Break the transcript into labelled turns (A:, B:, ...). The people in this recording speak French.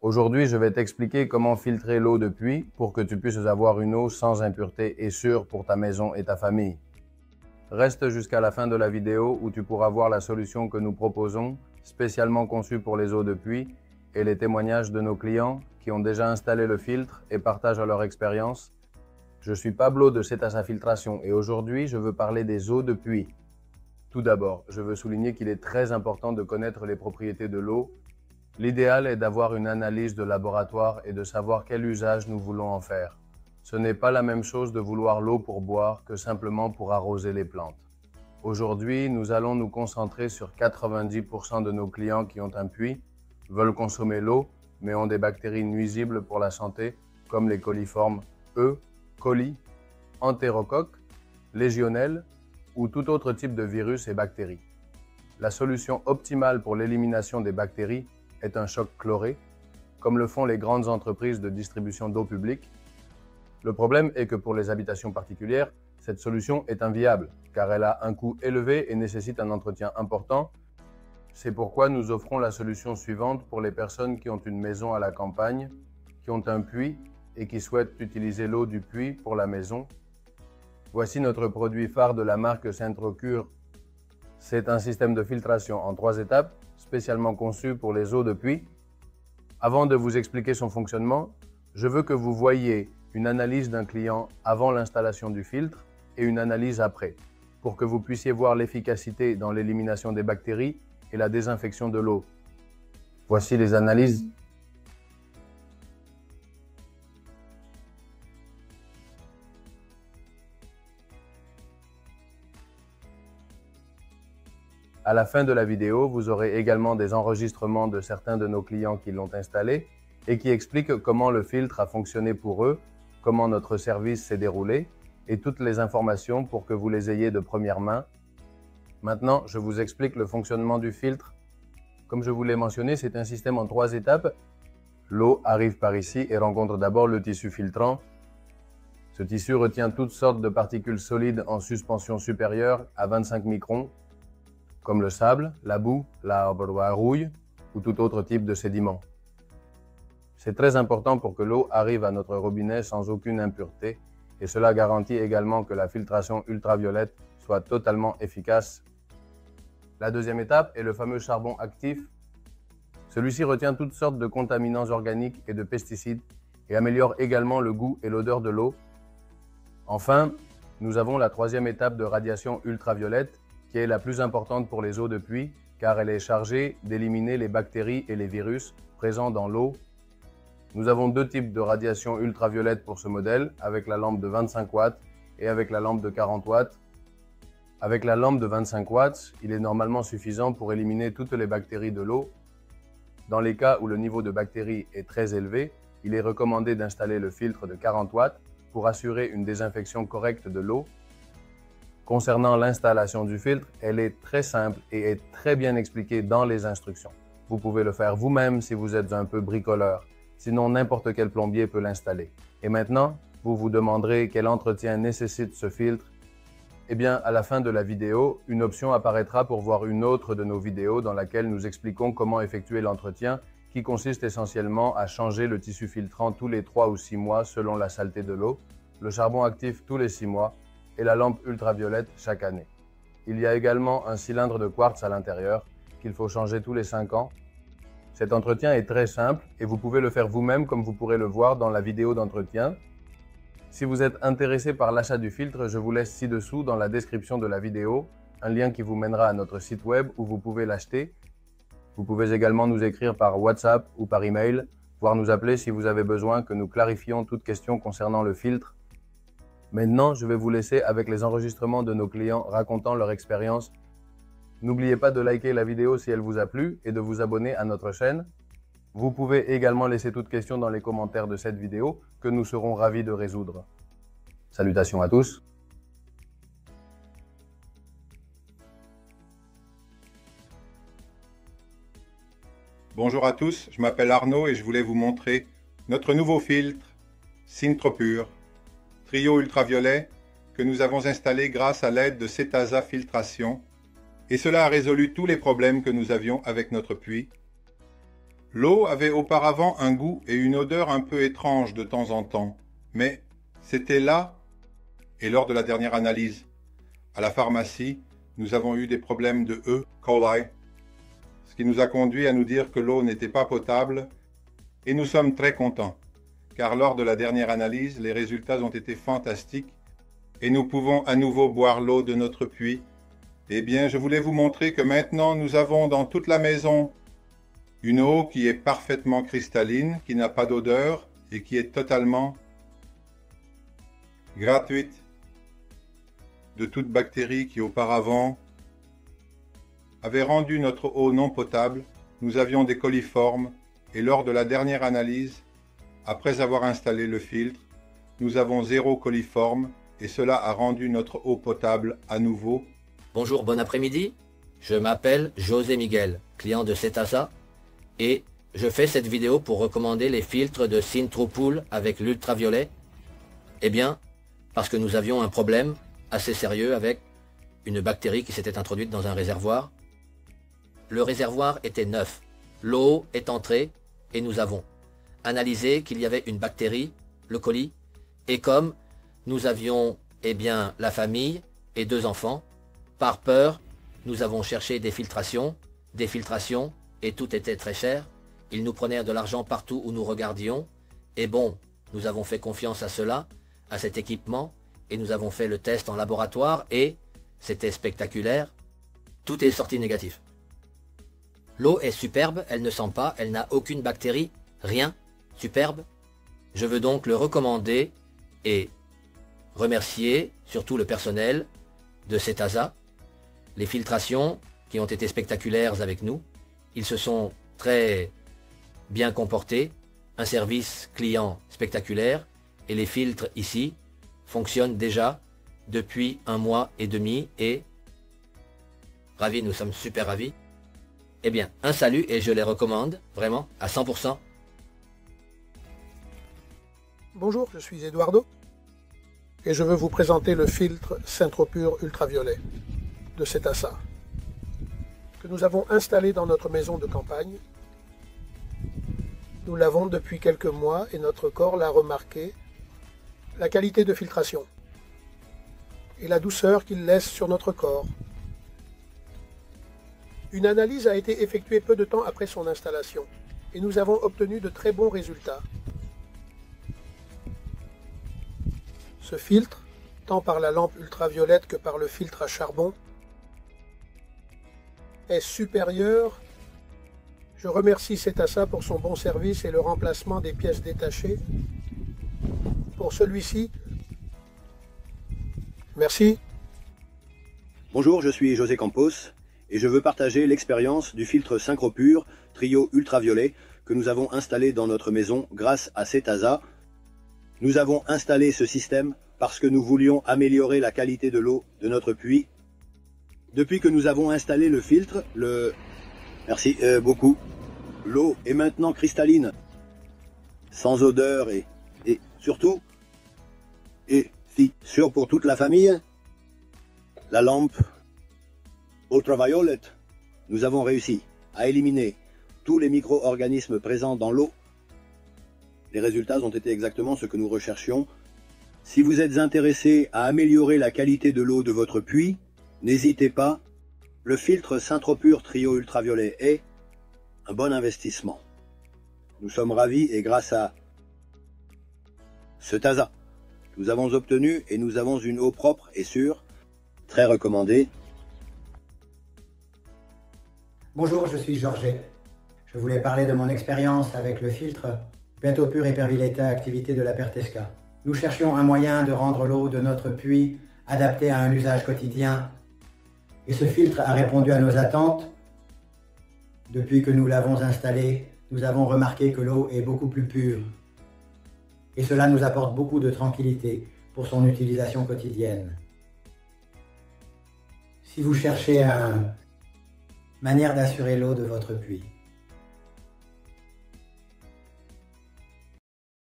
A: Aujourd'hui, je vais t'expliquer comment filtrer l'eau de pluie pour que tu puisses avoir une eau sans impureté et sûre pour ta maison et ta famille. Reste jusqu'à la fin de la vidéo où tu pourras voir la solution que nous proposons, spécialement conçue pour les eaux de pluie, et les témoignages de nos clients qui ont déjà installé le filtre et partagent leur expérience. Je suis Pablo de Cetasa Filtration et aujourd'hui, je veux parler des eaux de pluie. Tout d'abord, je veux souligner qu'il est très important de connaître les propriétés de l'eau. L'idéal est d'avoir une analyse de laboratoire et de savoir quel usage nous voulons en faire. Ce n'est pas la même chose de vouloir l'eau pour boire que simplement pour arroser les plantes. Aujourd'hui, nous allons nous concentrer sur 90% de nos clients qui ont un puits, veulent consommer l'eau, mais ont des bactéries nuisibles pour la santé, comme les coliformes E, coli, entérocoque, légionnelle ou tout autre type de virus et bactéries. La solution optimale pour l'élimination des bactéries est un choc chloré, comme le font les grandes entreprises de distribution d'eau publique. Le problème est que pour les habitations particulières, cette solution est inviable, car elle a un coût élevé et nécessite un entretien important. C'est pourquoi nous offrons la solution suivante pour les personnes qui ont une maison à la campagne, qui ont un puits et qui souhaitent utiliser l'eau du puits pour la maison. Voici notre produit phare de la marque Centrocure. C'est un système de filtration en 3 étapes, spécialement conçu pour les eaux de puits. Avant de vous expliquer son fonctionnement, je veux que vous voyiez une analyse d'un client avant l'installation du filtre et une analyse après, pour que vous puissiez voir l'efficacité dans l'élimination des bactéries et la désinfection de l'eau. Voici les analyses. À la fin de la vidéo, vous aurez également des enregistrements de certains de nos clients qui l'ont installé et qui expliquent comment le filtre a fonctionné pour eux, comment notre service s'est déroulé et toutes les informations pour que vous les ayez de première main. Maintenant, je vous explique le fonctionnement du filtre. Comme je vous l'ai mentionné, c'est un système en 3 étapes. L'eau arrive par ici et rencontre d'abord le tissu filtrant. Ce tissu retient toutes sortes de particules solides en suspension supérieure à 25 microns, comme le sable, la boue, la rouille ou tout autre type de sédiment. C'est très important pour que l'eau arrive à notre robinet sans aucune impureté et cela garantit également que la filtration ultraviolette soit totalement efficace. La deuxième étape est le fameux charbon actif. Celui-ci retient toutes sortes de contaminants organiques et de pesticides et améliore également le goût et l'odeur de l'eau. Enfin, nous avons la troisième étape de radiation ultraviolette qui est la plus importante pour les eaux de pluie car elle est chargée d'éliminer les bactéries et les virus présents dans l'eau. Nous avons 2 types de radiation ultraviolette pour ce modèle, avec la lampe de 25 watts et avec la lampe de 40 watts. Avec la lampe de 25 watts, il est normalement suffisant pour éliminer toutes les bactéries de l'eau. Dans les cas où le niveau de bactéries est très élevé, il est recommandé d'installer le filtre de 40 watts pour assurer une désinfection correcte de l'eau. Concernant l'installation du filtre, elle est très simple et est très bien expliquée dans les instructions. Vous pouvez le faire vous-même si vous êtes un peu bricoleur. Sinon, n'importe quel plombier peut l'installer. Et maintenant, vous vous demanderez quel entretien nécessite ce filtre. Eh bien, à la fin de la vidéo, une option apparaîtra pour voir une autre de nos vidéos dans laquelle nous expliquons comment effectuer l'entretien qui consiste essentiellement à changer le tissu filtrant tous les 3 ou 6 mois selon la saleté de l'eau, le charbon actif tous les 6 mois et la lampe ultraviolette chaque année. Il y a également un cylindre de quartz à l'intérieur qu'il faut changer tous les 5 ans. Cet entretien est très simple et vous pouvez le faire vous-même comme vous pourrez le voir dans la vidéo d'entretien. Si vous êtes intéressé par l'achat du filtre, je vous laisse ci-dessous dans la description de la vidéo un lien qui vous mènera à notre site web où vous pouvez l'acheter. Vous pouvez également nous écrire par WhatsApp ou par email, voire nous appeler si vous avez besoin que nous clarifions toute question concernant le filtre. Maintenant, je vais vous laisser avec les enregistrements de nos clients racontant leur expérience. N'oubliez pas de liker la vidéo si elle vous a plu et de vous abonner à notre chaîne. Vous pouvez également laisser toutes questions dans les commentaires de cette vidéo que nous serons ravis de résoudre. Salutations à tous.
B: Bonjour à tous, je m'appelle Arnaud et je voulais vous montrer notre nouveau filtre Centrocure Trio ultraviolet que nous avons installé grâce à l'aide de Cetasa Filtration et cela a résolu tous les problèmes que nous avions avec notre puits. L'eau avait auparavant un goût et une odeur un peu étranges de temps en temps, mais c'était là et lors de la dernière analyse. À la pharmacie, nous avons eu des problèmes de E. coli, ce qui nous a conduit à nous dire que l'eau n'était pas potable, et nous sommes très contents, car lors de la dernière analyse, les résultats ont été fantastiques, et nous pouvons à nouveau boire l'eau de notre puits. Eh bien, je voulais vous montrer que maintenant nous avons dans toute la maison une eau qui est parfaitement cristalline, qui n'a pas d'odeur et qui est totalement gratuite de toute bactérie qui auparavant avait rendu notre eau non potable. Nous avions des coliformes et lors de la dernière analyse, après avoir installé le filtre, nous avons 0 coliforme et cela a rendu notre eau potable à nouveau.
C: Bonjour, bon après-midi. Je m'appelle José Miguel, client de Cetasa, et je fais cette vidéo pour recommander les filtres de Syntropool avec l'ultraviolet. Eh bien, parce que nous avions un problème assez sérieux avec une bactérie qui s'était introduite dans un réservoir. Le réservoir était neuf, l'eau est entrée et nous avons analysé qu'il y avait une bactérie, le coli, et comme nous avions la famille et 2 enfants, par peur, nous avons cherché des filtrations, et tout était très cher. Ils nous prenaient de l'argent partout où nous regardions. Et bon, nous avons fait confiance à cela, à cet équipement, et nous avons fait le test en laboratoire, et c'était spectaculaire. Tout est sorti négatif. L'eau est superbe, elle ne sent pas, elle n'a aucune bactérie, rien, superbe. Je veux donc le recommander et remercier surtout le personnel de Cetasa, les filtrations qui ont été spectaculaires avec nous. Ils se sont très bien comportés, un service client spectaculaire, et les filtres ici fonctionnent déjà depuis 1 mois et demi, et ravis, nous sommes super ravis. Eh bien, un salut, et je les recommande vraiment à 100%.
D: Bonjour, je suis Eduardo, et je veux vous présenter le filtre Syntropur ultraviolet de Cetasa, que nous avons installé dans notre maison de campagne. Nous l'avons depuis quelques mois et notre corps l'a remarqué, la qualité de filtration et la douceur qu'il laisse sur notre corps. Une analyse a été effectuée peu de temps après son installation et nous avons obtenu de très bons résultats. Ce filtre, tant par la lampe ultraviolette que par le filtre à charbon, est supérieur. Je remercie Cetasa pour son bon service et le remplacement des pièces détachées. Pour celui-ci, merci.
E: Bonjour, je suis José Campos et je veux partager l'expérience du filtre Synchropur Trio Ultraviolet que nous avons installé dans notre maison grâce à Cetasa. Nous avons installé ce système parce que nous voulions améliorer la qualité de l'eau de notre puits. Depuis que nous avons installé le filtre, Merci beaucoup. L'eau est maintenant cristalline, sans odeur et surtout, et si sûr pour toute la famille, la lampe ultraviolet, nous avons réussi à éliminer tous les micro-organismes présents dans l'eau. Les résultats ont été exactement ce que nous recherchions. Si vous êtes intéressé à améliorer la qualité de l'eau de votre puits, n'hésitez pas, le filtre Syntropur Trio Ultraviolet est un bon investissement. Nous sommes ravis et grâce à Cetasa, nous avons obtenu et nous avons une eau propre et sûre, très recommandée.
F: Bonjour, je suis Georget. Je voulais parler de mon expérience avec le filtre Pentopur Hyperviletta Activité de la Pertesca. Nous cherchions un moyen de rendre l'eau de notre puits adaptée à un usage quotidien. Et ce filtre a répondu à nos attentes. Depuis que nous l'avons installé, nous avons remarqué que l'eau est beaucoup plus pure. Et cela nous apporte beaucoup de tranquillité pour son utilisation quotidienne. Si vous cherchez une manière d'assurer l'eau de votre puits,